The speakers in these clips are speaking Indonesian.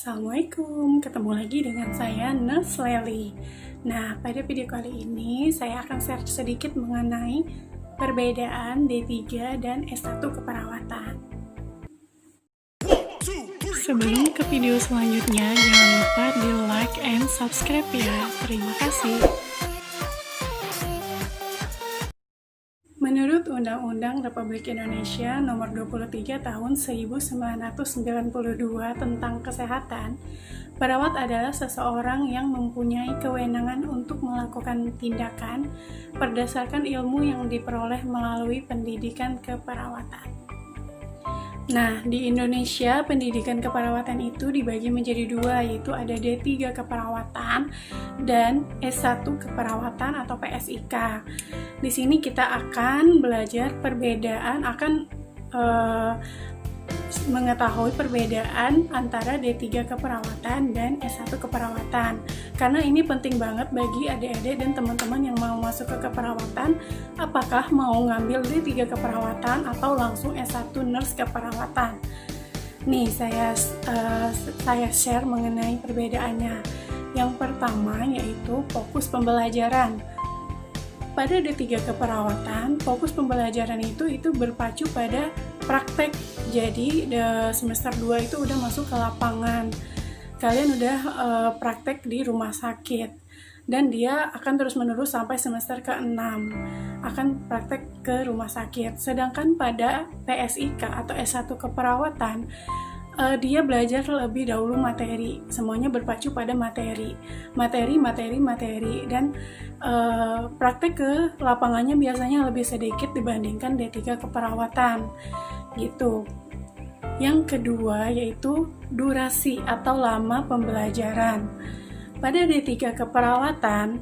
Assalamualaikum, ketemu lagi dengan saya Nurse Lely. Nah, pada video kali ini saya akan share sedikit mengenai perbedaan D3 dan S1 keperawatan. Sebelum ke video selanjutnya, jangan lupa di like and subscribe ya. Terima kasih. Menurut Undang-Undang Republik Indonesia Nomor 23 Tahun 1992 tentang Kesehatan, perawat adalah seseorang yang mempunyai kewenangan untuk melakukan tindakan berdasarkan ilmu yang diperoleh melalui pendidikan keperawatan. Nah, di Indonesia pendidikan keperawatan itu dibagi menjadi dua, yaitu ada D3 keperawatan dan S1 keperawatan atau PSIK. Di sini kita akan belajar perbedaan, mengetahui perbedaan antara D3 keperawatan dan S1 keperawatan. Karena ini penting banget bagi adik-adik dan teman-teman yang mau masuk ke keperawatan, apakah mau ngambil D3 keperawatan atau langsung S1 nurse keperawatan. Nih, saya share mengenai perbedaannya. Yang pertama yaitu fokus pembelajaran. Pada D3 keperawatan, fokus pembelajaran itu berpacu pada praktek. Jadi semester 2 itu udah masuk ke lapangan. Kalian udah praktek di rumah sakit. Dan dia akan terus-menerus sampai semester ke-6. Akan praktek ke rumah sakit. Sedangkan pada PSIK atau S1 keperawatan, dia belajar lebih dahulu materi. Semuanya berpacu pada materi, dan praktek ke lapangannya biasanya lebih sedikit dibandingkan D3 keperawatan gitu. Yang kedua yaitu durasi atau lama pembelajaran. Pada D3 keperawatan,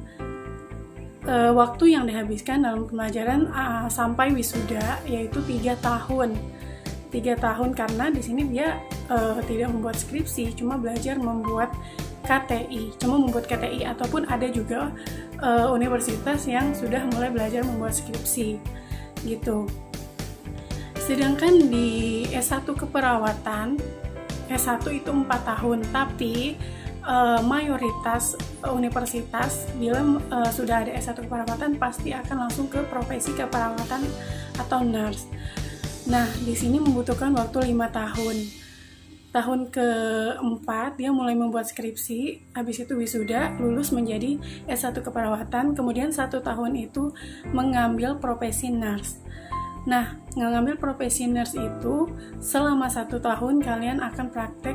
waktu yang dihabiskan dalam pembelajaran sampai wisuda yaitu 3 tahun. 3 tahun karena di sini dia tidak membuat skripsi, cuma belajar membuat KTI, ataupun ada juga universitas yang sudah mulai belajar membuat skripsi gitu. Sedangkan di S1 keperawatan, S1 itu 4 tahun, tapi mayoritas universitas bila sudah ada S1 keperawatan pasti akan langsung ke profesi keperawatan atau nurse. Nah, di sini membutuhkan waktu 5 tahun. Tahun ke-4 dia mulai membuat skripsi, habis itu wisuda, lulus menjadi S1 keperawatan, kemudian 1 tahun itu mengambil profesi nurse. Nah, mengambil profesi nurse itu selama 1 tahun kalian akan praktek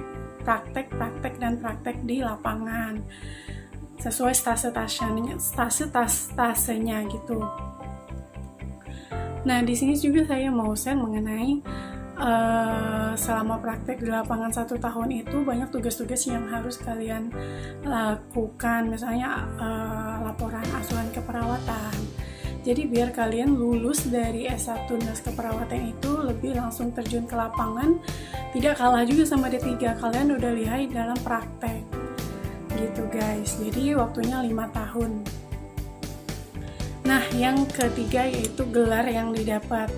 di lapangan sesuai stase-tasenya gitu. Nah, di sini juga saya mau share mengenai selama praktek di lapangan 1 tahun itu banyak tugas-tugas yang harus kalian lakukan, misalnya laporan asuhan keperawatan. Jadi biar kalian lulus dari S1 nurse keperawatan itu lebih langsung terjun ke lapangan, tidak kalah juga sama D3, kalian udah lihai dalam praktek gitu guys. Jadi waktunya 5 tahun. Nah, yang ketiga yaitu gelar yang didapat.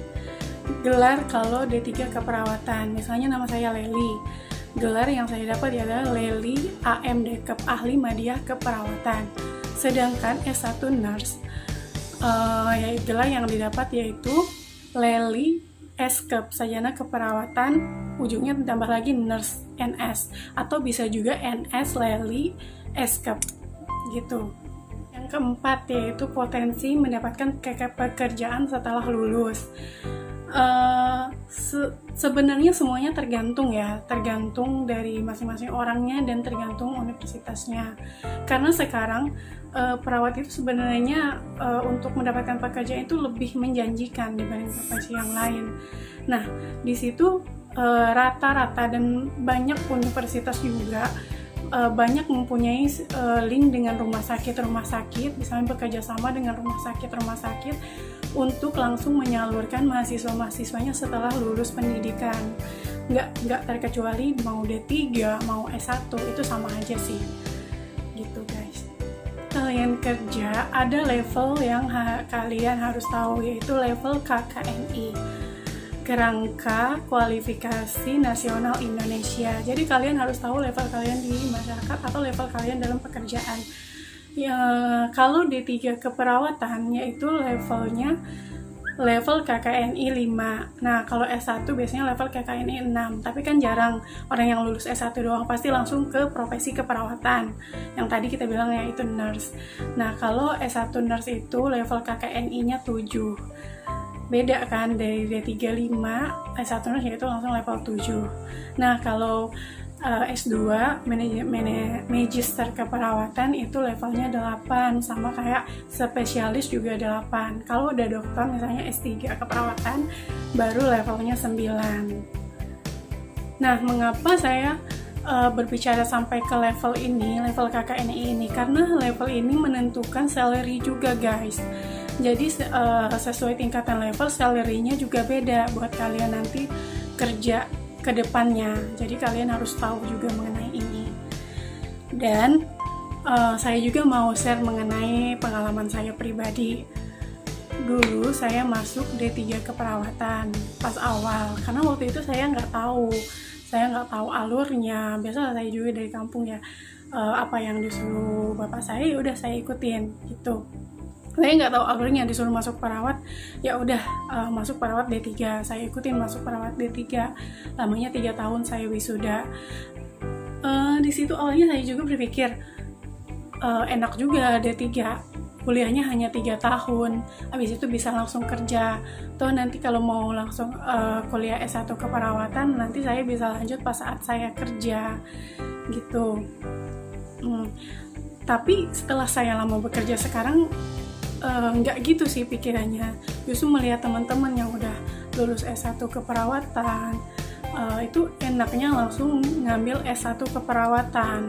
Gelar kalau D3 keperawatan, misalnya nama saya Lely. Gelar yang saya dapat adalah Lely AMDKEP, Ahli Madya Keperawatan. Sedangkan S1 Nurse, gelar yang didapat yaitu Lely SKEP, Sarjana Keperawatan, ujungnya ditambah lagi Nurse NS, atau bisa juga NS Lely SKEP gitu. Yang keempat yaitu potensi mendapatkan pekerjaan setelah lulus. Sebenarnya semuanya tergantung dari masing-masing orangnya dan tergantung universitasnya. Karena sekarang perawat itu sebenarnya untuk mendapatkan pekerjaan itu lebih menjanjikan dibanding profesi yang lain. Nah, di situ rata-rata dan banyak universitas juga banyak mempunyai link dengan rumah sakit, misalnya bekerja sama dengan rumah sakit untuk langsung menyalurkan mahasiswa-mahasiswanya setelah lulus pendidikan. Nggak terkecuali mau D3, mau S1, itu sama aja sih gitu guys. Kalian kerja, ada level yang kalian harus tahu, yaitu level KKNI. Kerangka Kualifikasi Nasional Indonesia. Jadi kalian harus tahu level kalian di masyarakat atau level kalian dalam pekerjaan. Ya, kalau D3 keperawatan yaitu levelnya level KKNI 5. Nah, kalau S1 biasanya level KKNI 6. Tapi kan jarang orang yang lulus S1 doang, pasti langsung ke profesi keperawatan. Yang tadi kita bilang ya itu nurse. Nah, kalau S1 nurse itu level KKNI-nya 7. Beda kan dari D3 5, S1 nurse itu langsung level 7. Nah, kalau S2 Magister Keperawatan itu levelnya 8, sama kayak spesialis juga 8. Kalau udah dokter misalnya S3 Keperawatan baru levelnya 9. Nah, mengapa saya berbicara sampai ke level ini, level KKNI ini? Karena level ini menentukan salary juga, guys. Jadi sesuai tingkatan level, salary-nya juga beda buat kalian nanti kerja ke depannya. Jadi kalian harus tahu juga mengenai ini. Dan saya juga mau share mengenai pengalaman saya pribadi. Dulu saya masuk D3 keperawatan pas awal, karena waktu itu saya nggak tahu alurnya. Biasa saya juga dari kampung ya, apa yang disuruh bapak saya udah saya ikutin gitu. Saya nggak tahu alurnya, disuruh masuk perawat, ya udah masuk perawat D3, saya ikutin masuk perawat D3. Lamanya 3 tahun saya wisuda. Di situ awalnya saya juga berpikir enak juga D3, kuliahnya hanya 3 tahun, habis itu bisa langsung kerja. Toh nanti kalau mau langsung kuliah S1 keperawatan, nanti saya bisa lanjut pas saat saya kerja gitu. Tapi setelah saya lama bekerja sekarang, nggak gitu sih pikirannya. Justru melihat teman-teman yang udah lulus S1 keperawatan, itu enaknya langsung ngambil S1 keperawatan.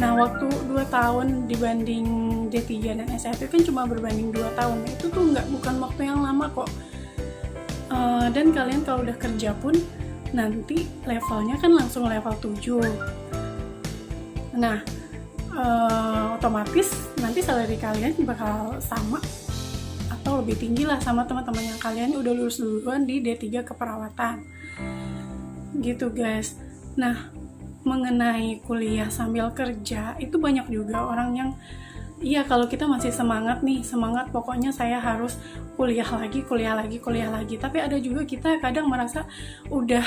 Nah, waktu 2 tahun dibanding D3 dan S1 kan cuma berbanding 2 tahun. Itu tuh bukan waktu yang lama kok. Dan kalian kalau udah kerja pun nanti levelnya kan langsung level 7. Nah, otomatis nanti salary kalian bakal sama atau lebih tinggi lah sama teman-teman yang kalian udah lulus duluan di D3 keperawatan gitu, guys. Nah, mengenai kuliah sambil kerja itu banyak juga orang yang kalau kita masih semangat pokoknya saya harus kuliah lagi, tapi ada juga kita kadang merasa udah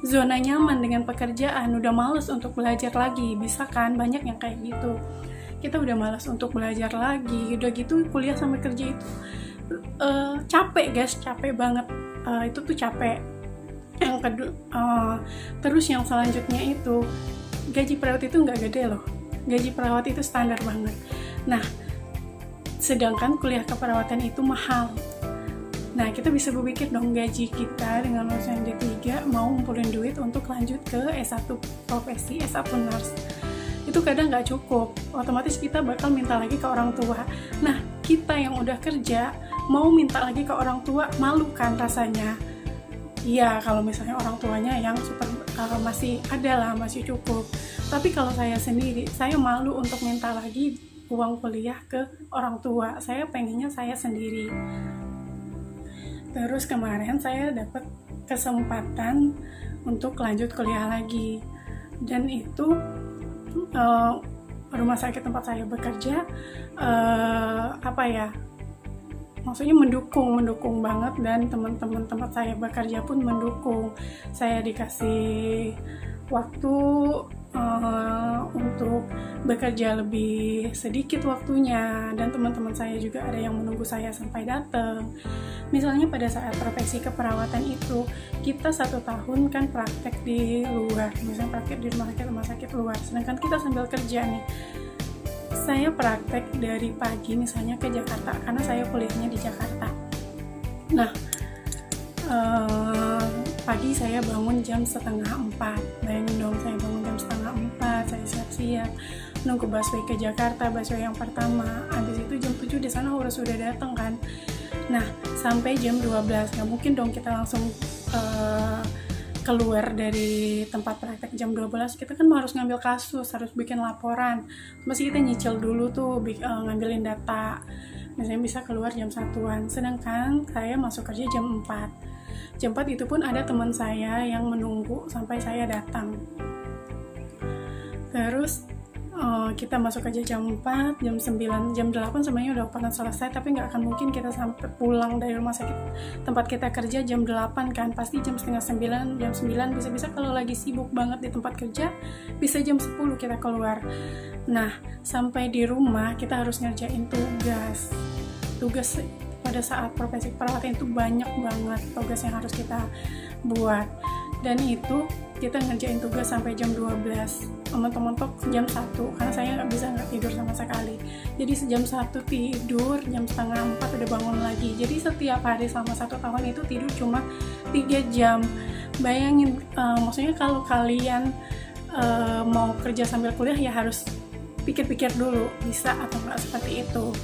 zona nyaman dengan pekerjaan, udah males untuk belajar lagi. Bisa kan, banyak yang kayak gitu. Kita udah malas untuk belajar lagi, udah gitu kuliah sama kerja itu capek, guys, capek banget. Itu tuh capek. Yang kedua, terus yang selanjutnya itu gaji perawat itu nggak gede loh. Gaji perawat itu standar banget. Nah, sedangkan kuliah keperawatan itu mahal. Nah, kita bisa berpikir dong, gaji kita dengan lulusan D3 mau ngumpulin duit untuk lanjut ke S1 profesi, S1 nurse. Itu kadang nggak cukup. Otomatis kita bakal minta lagi ke orang tua. Nah, kita yang udah kerja mau minta lagi ke orang tua, malu kan rasanya. Iya, kalau misalnya orang tuanya yang super masih ada lah, masih cukup. Tapi kalau saya sendiri, saya malu untuk minta lagi uang kuliah ke orang tua. Saya pengennya saya sendiri. Terus kemarin saya dapat kesempatan untuk lanjut kuliah lagi, dan itu rumah sakit tempat saya bekerja maksudnya mendukung banget, dan teman-teman tempat saya bekerja pun mendukung. Saya dikasih waktu untuk bekerja lebih sedikit waktunya, dan teman-teman saya juga ada yang menunggu saya sampai datang. Misalnya pada saat profesi keperawatan itu kita 1 tahun kan praktek di luar, misalnya praktek di rumah sakit luar, sedangkan kita sambil kerja nih. Saya praktek dari pagi misalnya ke Jakarta, karena saya kuliahnya di Jakarta. Nah, pagi saya bangun jam 3:30. Bayangin dong, saya bangun jam 3:30, saya siap-siap nunggu busway ke Jakarta, busway yang pertama. Habis itu jam 7 di sana harus sudah datang kan. Nah, sampai jam 12. Nggak mungkin dong kita langsung keluar dari tempat praktek jam 12. Kita kan harus ngambil kasus, harus bikin laporan. Masih kita nyicil dulu tuh, ngambilin data. Misalnya bisa keluar jam 1-an. Sedangkan saya masuk kerja jam 4. Jam 4 itu pun ada teman saya yang menunggu sampai saya datang. Terus kita masuk aja jam 4, jam 9, jam 8 sebenarnya udah pada selesai, tapi nggak akan mungkin kita sampai pulang dari rumah sakit tempat kita kerja jam 8 kan, pasti jam setengah 9, jam 9, bisa-bisa kalau lagi sibuk banget di tempat kerja, bisa jam 10 kita keluar. Nah, sampai di rumah kita harus ngerjain tugas pada saat profesi perawatan itu banyak banget tugas yang harus kita buat, dan itu kita ngerjain tugas sampai jam 12, mentok-mentok jam 1, karena saya nggak tidur sama sekali. Jadi jam 1 tidur, jam setengah 4 udah bangun lagi. Jadi setiap hari selama 1 tahun itu tidur cuma 3 jam. Bayangin, maksudnya kalau kalian mau kerja sambil kuliah ya harus pikir-pikir dulu bisa atau nggak seperti itu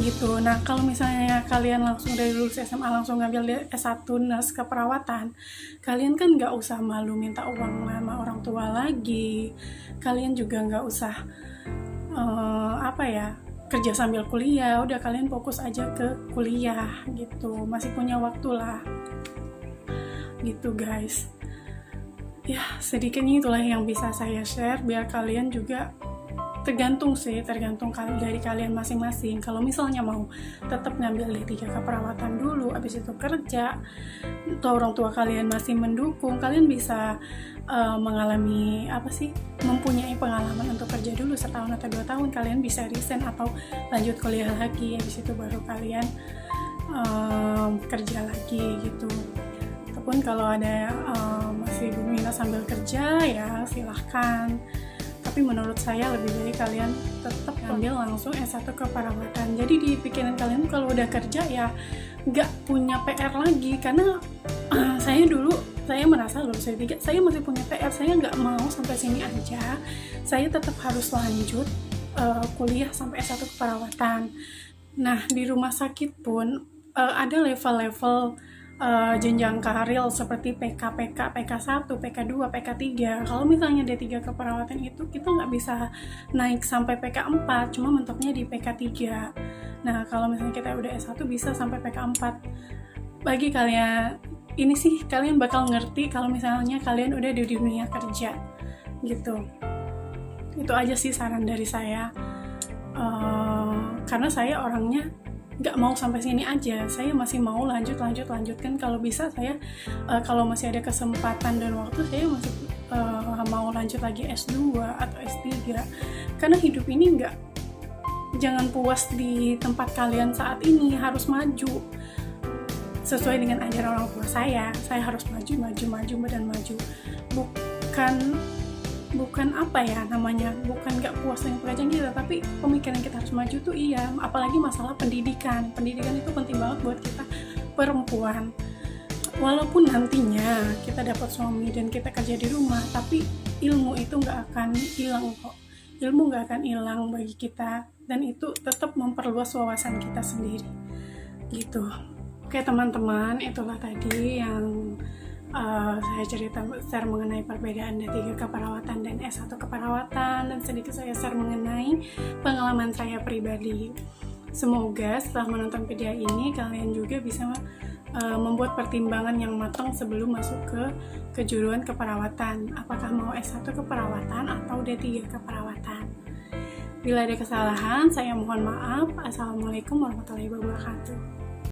gitu. Nah, kalau misalnya kalian langsung dari lulus SMA langsung ngambil S1 nurse keperawatan, kalian kan nggak usah malu minta uang sama orang tua lagi. Kalian juga nggak usah kerja sambil kuliah. Udah, kalian fokus aja ke kuliah gitu. Masih punya waktu lah gitu guys. Ya, sedikitnya itulah yang bisa saya share biar kalian juga tergantung dari kalian masing-masing. Kalau misalnya mau tetap ngambil D3 keperawatan dulu, abis itu kerja, atau orang tua kalian masih mendukung, kalian bisa mempunyai pengalaman untuk kerja dulu 1 tahun atau 2 tahun, kalian bisa resign atau lanjut kuliah lagi, abis itu baru kalian kerja lagi gitu. Ataupun kalau ada masih minat sambil kerja ya silahkan. Tapi menurut saya lebih baik kalian tetap ambil langsung S1 keperawatan. Jadi di pikiran kalian kalau udah kerja ya nggak punya PR lagi. Karena saya merasa lulus D3, saya masih punya PR. Saya nggak mau sampai sini aja. Saya tetap harus lanjut kuliah sampai S1 keperawatan. Nah, di rumah sakit pun ada level-level jenjang karir seperti PK1, PK2, PK3. Kalau misalnya D3 keperawatan itu kita nggak bisa naik sampai PK4, cuma mentoknya di PK3. Nah, kalau misalnya kita udah S1 bisa sampai PK4. Bagi kalian, ini sih kalian bakal ngerti kalau misalnya kalian udah di dunia kerja gitu. Itu aja sih saran dari saya. Karena saya orangnya nggak mau sampai sini aja, saya masih mau lanjutkan. Kalau bisa saya kalau masih ada kesempatan dan waktu, saya masih mau lanjut lagi S2 atau S3, karena hidup ini jangan puas di tempat kalian saat ini, harus maju sesuai dengan ajaran orang tua saya harus maju, bukan bukan nggak puas dengan pekerjaan kita, tapi pemikiran kita harus maju tuh iya. Apalagi masalah pendidikan itu penting banget buat kita perempuan. Walaupun nantinya kita dapat suami dan kita kerja di rumah, tapi ilmu itu nggak akan hilang kok. Ilmu nggak akan hilang bagi kita, dan itu tetap memperluas wawasan kita sendiri gitu. Oke teman-teman, itulah tadi yang saya share mengenai perbedaan D3 keperawatan dan S1 keperawatan, dan sedikit saya share mengenai pengalaman saya pribadi. Semoga setelah menonton video ini kalian juga bisa membuat pertimbangan yang matang sebelum masuk ke kejuruan keperawatan, apakah mau S1 keperawatan atau D3 keperawatan. Bila ada kesalahan, saya mohon maaf. Assalamualaikum warahmatullahi wabarakatuh.